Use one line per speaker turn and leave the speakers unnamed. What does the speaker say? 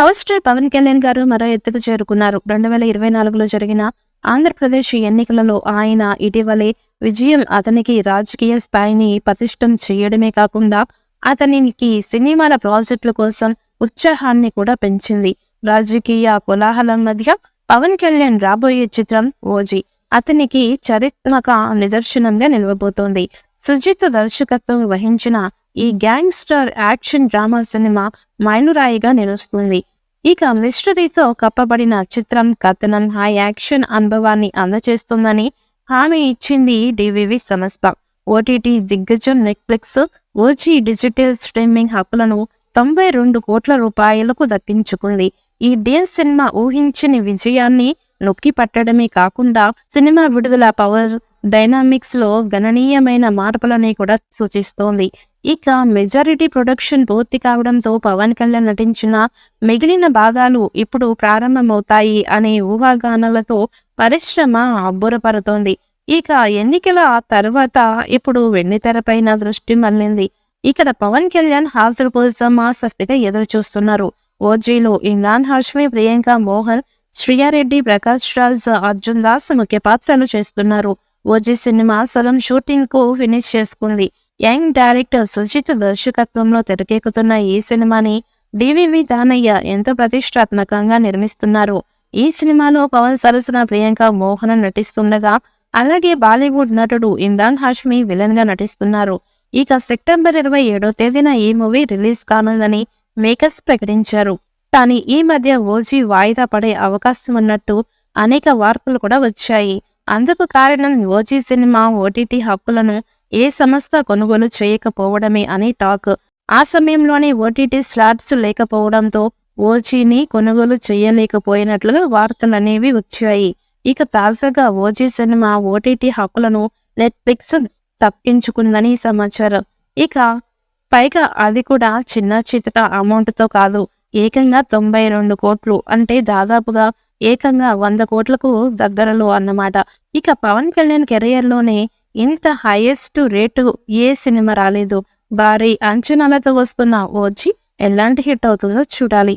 Power star Pawan Kalyan గారు మరో ఎత్తుకు చేరుకున్నారు. 2024లో జరిగిన ఆంధ్రప్రదేశ్ ఎన్నికలలో ఆయన ఇటీవలే విజయం అతనికి రాజకీయ స్థాయిని పటిష్టం చేయడమే కాకుండా అతనికి సినిమాల ప్రాజెక్టుల కోసం ఉత్సాహాన్ని కూడా పెంచింది. రాజకీయ కోలాహలం మధ్య పవన్ కళ్యాణ్ రాబోయే చిత్రం ఓజీ అతనికి చరిత్మక నిదర్శనంగా నిలవబోతోంది. సుజిత్ దర్శకత్వం వహించిన ఈ గ్యాంగ్స్టర్ యాక్షన్ డ్రామా సినిమా మైలురాయిగా నిలుస్తుంది. ఇక మిస్టరీతో కప్పబడిన చిత్రం కథనం హై యాక్షన్ అనుభవాన్ని అందజేస్తుందని హామీ ఇచ్చింది డివివి సంస్థ. ఓటీటీ దిగ్గజం నెట్ఫ్లిక్స్ ఓజీ డిజిటల్ స్ట్రీమింగ్ హక్కులను 92 కోట్ల రూపాయలకు దక్కించుకుంది. ఈ డీల్ సినిమా ఊహించని విజయాన్ని నొక్కి పట్టడమే కాకుండా సినిమా విడుదల పవర్ డైనామిక్స్ లో గణనీయమైన మార్పులని కూడా సూచిస్తోంది. ఇక మెజారిటీ ప్రొడక్షన్ పూర్తి కావడంతో పవన్ కళ్యాణ్ నటించిన మిగిలిన భాగాలు ఇప్పుడు ప్రారంభమవుతాయి అనే ఊహాగానాలతో పరిశ్రమ అబ్బురపడుతోంది. ఇక ఎన్నికల తర్వాత ఇప్పుడు వెండితెరపైన దృష్టి మళ్లింది. ఇక్కడ పవన్ కళ్యాణ్ హాజరు కోసం ఆసక్తిగా ఎదురు చూస్తున్నారు. ఓజీలో ఇమ్రాన్ హాష్మి, ప్రియాంక మోహన్, శ్రియారెడ్డి, ప్రకాష్ రాజ్, అర్జున్ దాస్ ముఖ్య పాత్రలు చేస్తున్నారు. ఓజీ సినిమా సగం షూటింగ్ కు ఫినిష్ చేసుకుంది. యంగ్ డైరెక్టర్ సుజిత్ దర్శకత్వంలో తెరకెక్కుతున్న ఈ సినిమాని డివివి దానయ్య ఎంతో ప్రతిష్టాత్మకంగా నిర్మిస్తున్నారు. ఈ సినిమాలో పవన్ సరసన ప్రియాంక మోహన్ నటిస్తుండగా, అలాగే బాలీవుడ్ నటుడు ఇమ్రాన్ హాష్మి విలన్ గా నటిస్తున్నారు. ఇక సెప్టెంబర్ 27వ తేదీన ఈ మూవీ రిలీజ్ కానుందని మేకర్స్ ప్రకటించారు. కానీ ఈ మధ్య ఓజీ వాయిదా పడే అవకాశం ఉన్నట్టు అనేక వార్తలు కూడా వచ్చాయి. అందుకు కారణం ఓజీ సినిమా ఓటీటీ హక్కులను ఏ సంస్థ కొనుగోలు చేయకపోవడమే అని టాక్. ఆ సమయంలోనే ఓటీటీ స్లాట్స్ లేకపోవడంతో ఓజీని కొనుగోలు చేయలేకపోయినట్లుగా వార్తలనేవి వచ్చాయి. ఇక తాజాగా ఓజీ సినిమా ఓటీటీ హక్కులను నెట్ఫ్లిక్స్ దక్కించుకుందని సమాచారం. ఇక పైగా అది కూడా చిన్న చిత్ర అమౌంట్తో కాదు, ఏకంగా 92 కోట్లు అంటే దాదాపుగా ఏకంగా 100 కోట్లకు దగ్గరలో అన్నమాట. ఇక పవన్ కళ్యాణ్ కెరియర్లోనే ఇంత హైయెస్ట్ రేటు ఏ సినిమా రాలేదు. భారీ అంచనాలతో వస్తున్న ఓజీ ఎలాంటి హిట్ అవుతుందో చూడాలి.